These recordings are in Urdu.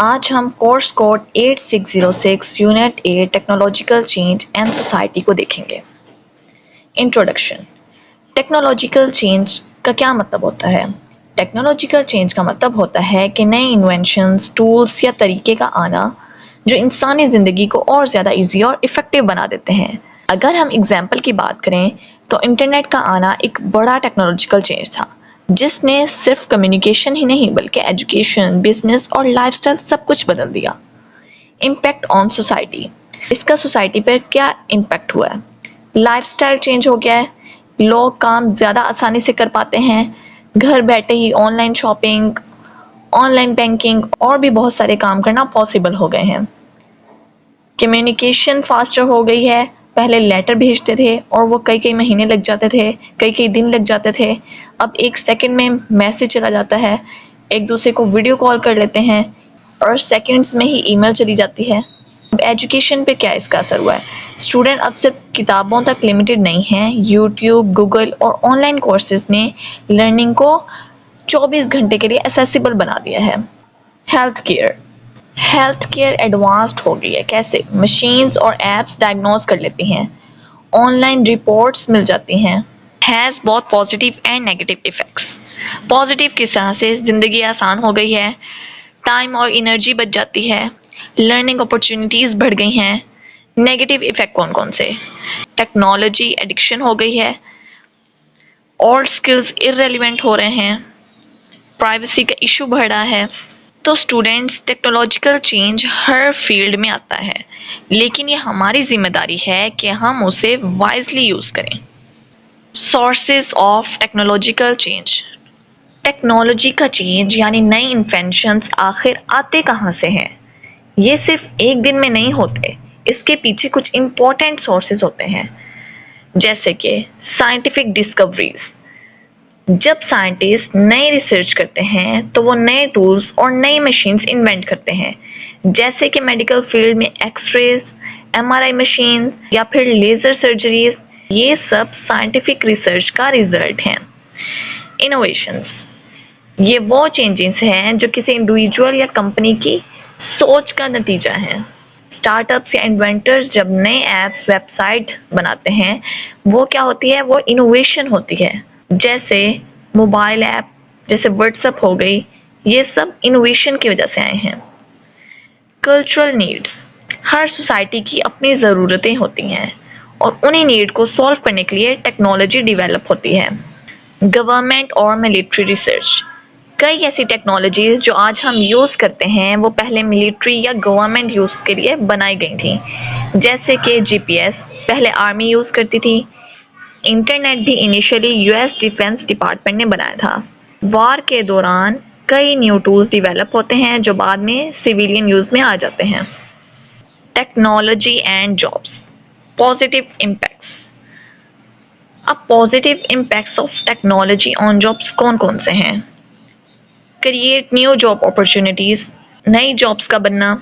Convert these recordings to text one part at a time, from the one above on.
آج ہم course code 8606 unit 8 technological change and society کو دیکھیں گے۔ انٹروڈکشن۔ ٹیکنالوجیکل چینج کا کیا مطلب ہوتا ہے؟ ٹیکنالوجیکل چینج کا مطلب ہوتا ہے کہ نئے انوینشنز، ٹولز یا طریقے کا آنا جو انسانی زندگی کو اور زیادہ ایزی اور افیکٹو بنا دیتے ہیں۔ اگر ہم اگزامپل کی بات کریں تو انٹرنیٹ کا آنا ایک بڑا ٹیکنالوجیکل چینج تھا جس نے صرف کمیونیکیشن ہی نہیں بلکہ ایجوکیشن، بزنس اور لائف سٹائل سب کچھ بدل دیا۔ Impact on society. اس کا سوسائٹی پر کیا امپیکٹ ہوا ہے؟ لائف سٹائل چینج ہو گیا ہے، لوگ کام زیادہ آسانی سے کر پاتے ہیں، گھر بیٹھے ہی online shopping, online banking اور بھی بہت سارے کام کرنا پاسبل ہو گئے ہیں۔ کمیونیکیشن فاسٹر ہو گئی ہے، پہلے لیٹر بھیجتے تھے اور وہ کئی مہینے لگ جاتے تھے، کئی دن لگ جاتے تھے، اب ایک سیکنڈ میں میسج چلا جاتا ہے، ایک دوسرے کو ویڈیو کال کر لیتے ہیں اور سیکنڈز میں ہی ای میل چلی جاتی ہے۔ ایجوکیشن پہ کیا اس کا اثر ہوا ہے؟ اسٹوڈنٹ اب صرف کتابوں تک لمیٹڈ نہیں ہیں، یوٹیوب، گوگل اور آن لائن کورسز نے لرننگ کو 24 گھنٹے کے لیے ایسیسیبل بنا دیا ہے۔ ہیلتھ کیئر ایڈوانسڈ ہو گئی ہے۔ کیسے؟ مشینز اور ایپس ڈائگنوز کر لیتی ہیں، آن لائن رپورٹس مل جاتی ہیں۔ ہیز بہت positive and negative effects. Positive کس طرح سے؟ زندگی آسان ہو گئی ہے، ٹائم اور انرجی بچ جاتی ہے، لرننگ اپرچونیٹیز بڑھ گئی ہیں۔ نیگیٹو ایفیکٹ کون سے؟ ٹیکنالوجی ایڈکشن ہو گئی ہے، اولڈ سکلز ارریلیونٹ ہو رہے ہیں، پرائیویسی کا ایشو بڑھ رہا ہے۔ تو اسٹوڈینٹس، ٹیکنالوجیکل چینج ہر فیلڈ میں آتا ہے لیکن یہ ہماری ذمہ داری ہے کہ ہم اسے وائزلی یوز کریں۔ Sources of technological change. Technology کا چینج یعنی نئی انفینشنز آخر آتے کہاں سے ہیں؟ یہ صرف ایک دن میں نہیں ہوتے، اس کے پیچھے کچھ امپورٹنٹ سورسز ہوتے ہیں، جیسے کہ سائنٹیفک ڈسکوریز۔ جب سائنٹسٹ نئی ریسرچ کرتے ہیں تو وہ نئے ٹولز اور نئی مشینز انوینٹ کرتے ہیں، جیسے کہ میڈیکل فیلڈ میں ایکس ریز، MRI مشین یا پھر لیزر سرجریز، یہ سب سائنٹیفک ریسرچ کا ریزلٹ ہیں۔ انوویشنز، یہ وہ چینجز ہیں جو کسی انڈیویجول یا کمپنی کی سوچ کا نتیجہ ہیں۔ اسٹارٹ اپس یا انوینٹرز جب نئے ایپس، ویب سائٹ بناتے ہیں، وہ کیا ہوتی ہے؟ وہ انوویشن ہوتی ہے۔ جیسے موبائل ایپ، جیسے واٹس ایپ ہو گئی، یہ سب انوویشن کی وجہ سے آئے ہیں۔ کلچرل نیڈز، ہر سوسائٹی کی اپنی ضرورتیں ہوتی ہیں اور انہی نیڈ کو سولو کرنے کے لیے ٹیکنالوجی ڈیولپ ہوتی ہے۔ گورنمنٹ اور ملٹری ریسرچ، کئی ایسی ٹیکنالوجیز جو آج ہم یوز کرتے ہیں وہ پہلے ملٹری یا گورنمنٹ یوز کے لیے بنائی گئی تھیں، جیسے کہ GPS پہلے آرمی یوز کرتی تھی۔ انٹرنیٹ بھی انیشلی US ڈیفنس ڈپارٹمنٹ نے بنایا تھا۔ وار کے دوران کئی نیو ٹولز ڈیولپ ہوتے ہیں جو بعد میں سویلین یوز میں آ جاتے ہیں۔ Technology and jobs, positive impacts. اب positive impacts of technology on jobs کون سے ہیں؟ کریٹ نیو جاب اپرچونیٹیز، نئی جابس کا بننا۔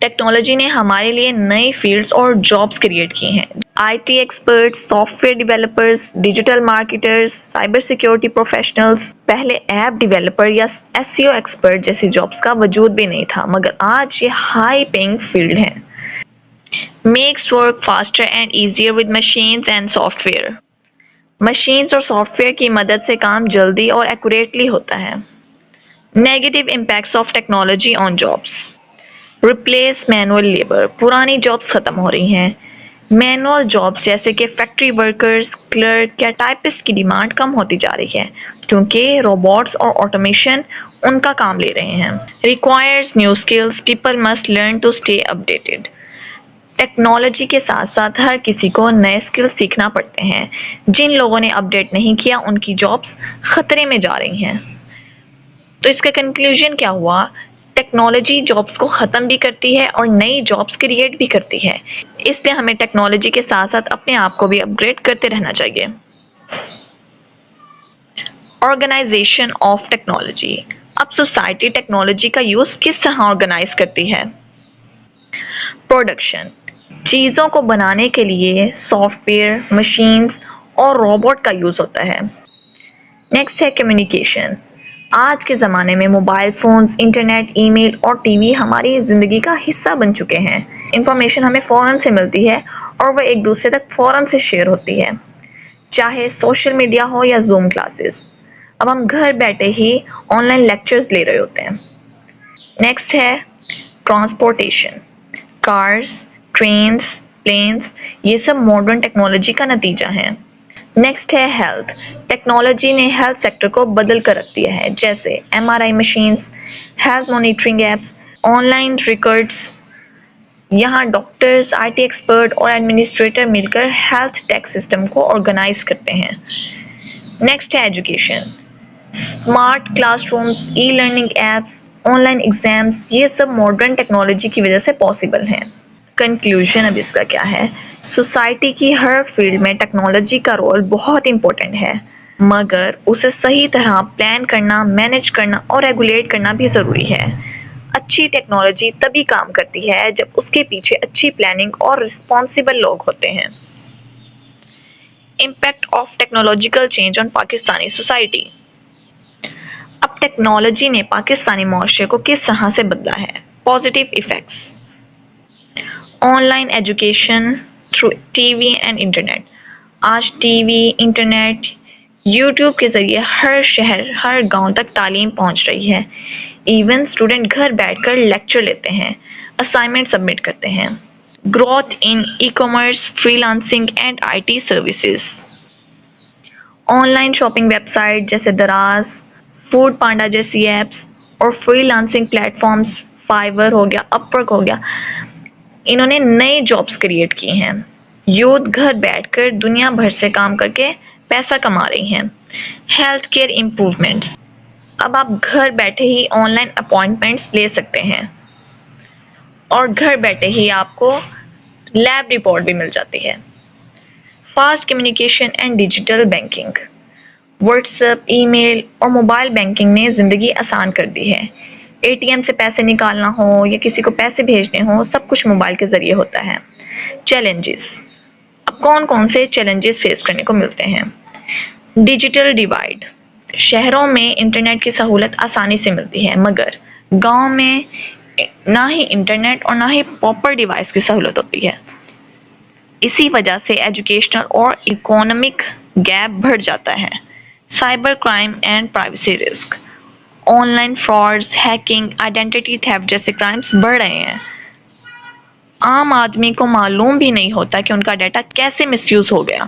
ٹیکنالوجی نے ہمارے لیے نئی فیلڈز اور جابس کریٹ کی ہیں۔ IT experts, software developers, digital marketers, cyber security professionals. پہلے ایپ ڈیولپر یا SEO ایکسپرٹ جیسی جابس کا وجود بھی نہیں تھا، مگر آج یہ ہائی پیئنگ فیلڈ ہیں۔ Makes work faster and easier with machines and software. Machines اور سافٹ ویئر کی مدد سے کام جلدی اور ایکوریٹلی ہوتا ہے۔ Negative impacts of technology on jobs. Replace manual labour, پرانی جابس ختم ہو رہی ہیں۔ مینول جابس جیسے کہ فیکٹری ورکرز، کلرک یا ٹائپسٹ کی ڈیمانڈ کم ہوتی جا رہی ہے کیونکہ روبوٹس اور آٹومیشن ان کا کام لے رہے ہیں۔ Requires new skills, people must learn to stay updated. Technology کے ساتھ ساتھ ہر کسی کو نئے اسکل سیکھنا پڑتے ہیں۔ جن لوگوں نے اپڈیٹ نہیں کیا ان کی جابس خطرے میں جا رہی ہیں۔ تو اس کا کنکلوژن کیا ہوا؟ ٹیکنالوجی جابس کو ختم بھی کرتی ہے اور نئی جابس کریٹ بھی کرتی ہے، اس لیے ہمیں ٹیکنالوجی کے ساتھ ساتھ اپنے آپ کو بھی اپ گریڈ کرتے رہنا چاہیے۔ Organisation of technology. اب سوسائٹی ٹیکنالوجی کا یوز کس طرح آرگنائز کرتی ہے؟ پروڈکشن، چیزوں کو بنانے کے لیے سافٹ ویئر، مشینز اور روبوٹ کا یوز ہوتا ہے۔ نیکسٹ ہے کمیونیکیشن، آج کے زمانے میں موبائل فونز، انٹرنیٹ، ای میل اور ٹی وی ہماری زندگی کا حصہ بن چکے ہیں۔ انفارمیشن ہمیں فوراً سے ملتی ہے اور وہ ایک دوسرے تک فوراً سے شیئر ہوتی ہے، چاہے سوشل میڈیا ہو یا زوم کلاسز۔ اب ہم گھر بیٹھے ہی آن لائن لیکچرز لے رہے ہوتے ہیں۔ نیکسٹ ہے ٹرانسپورٹیشن۔ کارز، ٹرینز، پلینز، یہ سب ماڈرن ٹیکنالوجی کا نتیجہ ہیں۔ نیکسٹ ہے ہیلتھ۔ ٹیکنالوجی نے ہیلتھ سیکٹر کو بدل کر رکھ دیا ہے، جیسے MRI machines, health monitoring apps, on line records. یہاں ڈاکٹرز، IT ایکسپرٹ اور ایڈمنسٹریٹر مل کر ہیلتھ ٹیک سسٹم کو آرگنائز کرتے ہیں۔ نیکسٹ ہے education. Smart class rooms, e learning apps, on line exams, یہ سب ماڈرن ٹیکنالوجی کی وجہ سے پاسبل ہیں۔ کنکلوژن اب اس کا کیا ہے؟ سوسائٹی کی ہر فیلڈ میں ٹیکنالوجی کا رول بہت امپورٹنٹ ہے، مگر اسے صحیح طرح پلان کرنا، مینیج کرنا اور ریگولیٹ کرنا بھی ضروری ہے۔ اچھی ٹیکنالوجی تبھی کام کرتی ہے جب اس کے پیچھے اچھی پلاننگ اور رسپانسیبل لوگ ہوتے ہیں۔ Impact of technological change on Pakistani society. اب ٹیکنالوجی نے پاکستانی معاشرے کو کس طرح سے بدلا ہے؟ Positive effects. Online education through T V and internet. آج ٹی وی، انٹرنیٹ، یوٹیوب کے ذریعے ہر شہر، ہر گاؤں تک تعلیم پہنچ رہی ہے۔ ایون اسٹوڈنٹ گھر بیٹھ کر لیکچر لیتے ہیں، اسائنمنٹ سبمٹ کرتے ہیں۔ Growth in e commerce, freelancing and IT services. Online shopping website جیسے دراز، فوڈ پانڈا جیسی ایپس اور freelancing platforms, Fiverr ہو گیا، اپ ورک ہو گیا، انہوں نے نئے جابس کریٹ کی ہیں۔ یوتھ گھر بیٹھ کر دنیا بھر سے کام کر کے پیسہ کما رہی ہیں۔ Health care improvements. اب آپ گھر بیٹھے ہی آن لائن اپوائنٹمنٹس لے سکتے ہیں اور گھر بیٹھے ہی آپ کو لیب رپورٹ بھی مل جاتی ہے۔ Fast communication and digital banking. WhatsApp, email اور موبائل بینکنگ نے زندگی آسان کر دی ہے۔ ATM سے پیسے نکالنا ہو یا کسی کو پیسے بھیجنے ہوں، سب کچھ موبائل کے ذریعے ہوتا ہے۔ چیلنجز۔ اب کون کون سے چیلنجز فیس کرنے کو ملتے ہیں؟ Digital divide. شہروں میں انٹرنیٹ کی سہولت آسانی سے ملتی ہے، مگر گاؤں میں نہ ہی انٹرنیٹ اور نہ ہی پراپر ڈیوائس کی سہولت ہوتی ہے۔ اسی وجہ سے ایجوکیشنل اور اکنامک گیپ بڑھ جاتا ہے۔ Cyber crime and privacy risk. Online frauds, hacking, identity theft جیسے کرائمز بڑھ رہے ہیں۔ عام آدمی کو معلوم بھی نہیں ہوتا کہ ان کا ڈیٹا کیسے مس یوز ہو گیا۔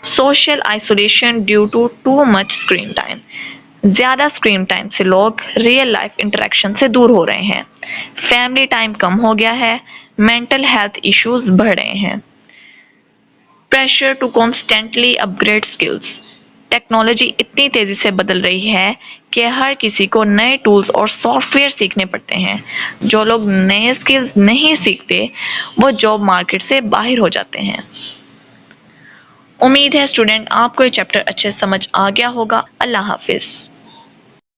Social isolation due to too much screen time. زیادہ اسکرین ٹائم سے لوگ ریئل لائف انٹریکشن سے دور ہو رہے ہیں۔ فیملی ٹائم کم ہو گیا ہے۔ مینٹل ہیلتھ ایشوز بڑھ رہے ہیں۔ Pressure to constantly upgrade skills. Technology اتنی تیزی سے بدل رہی ہے کہ ہر کسی کو نئے ٹولز اور سافٹ ویئر سیکھنے پڑتے ہیں۔ جو لوگ نئے اسکلز نہیں سیکھتے وہ جاب مارکیٹ سے باہر ہو جاتے ہیں۔ امید ہے اسٹوڈنٹ آپ کو یہ چیپٹر اچھے سمجھ آ گیا ہوگا۔ اللہ حافظ۔